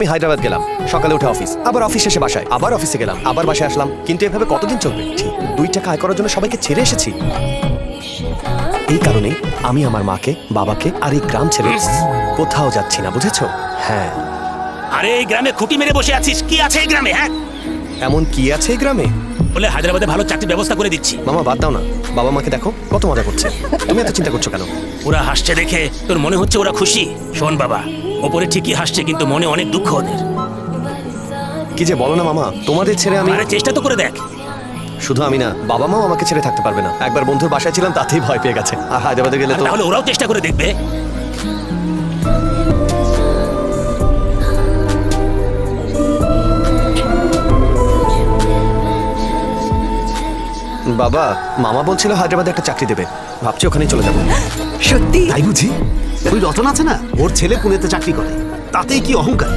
আমি হায়দ্রাবাদ গেলাম, সকালে উঠে অফিস, আবার অফিস শেষে বাসায়, আবার অফিসে গেলাম, আবার বাসায় আসলাম। কিন্তু এভাবে কতদিন চলবে? ঠিক 2 টাকা আয় করার জন্য সবাইকে ছেড়ে এসেছি। এই কারণে আমি আমার মাকে, বাবাকে আর এই গ্রাম ছেড়ে কোথাও যাচ্ছি না, বুঝেছো? হ্যাঁ। আরে এই গ্রামে খুঁটি মেরে বসে আছিস, কি আছে এই গ্রামে? হ্যাঁ, এমন কি আছে এই গ্রামে? বলে হায়দ্রাবাদে ভালো চাকরির ব্যবস্থা করে দিচ্ছি। মামা বাদ দাও না, বাবা মাকে দেখো কত মজা করছে, তুমি এত চিন্তা করছো কেন? ওরা হাসছে দেখে তোর মনে হচ্ছে ওরা খুশি? শোন বাবা, ওপরে ঠিকই হাসছে কিন্তু মনে অনেক দুঃখ ওদের। কি যে বলো না মামা, তোমাদের ছেড়ে আমি। আরে চেষ্টা তো করে দেখ। শুধু আমি না, বাবা মাও আমাকে ছেড়ে থাকতে পারবে না। একবার বন্ধুর বাসায় ছিলাম, তাতেই ভয় পেয়ে গেছে, আর হায়দ্রাবাদে গেলে তো। তাহলে ওরাও চেষ্টা করে দেখবে। বাবা, মামা বলছিল হায়দ্রাবাদে একটা চাকরি দেবে, ভাবছি ওখানেই চলে যাবো। সত্যি? তাই বুঝি? ওই রতন আছে না, ওর ছেলে পুনেতে চাকরি করে, তাতেই কি অহংকার।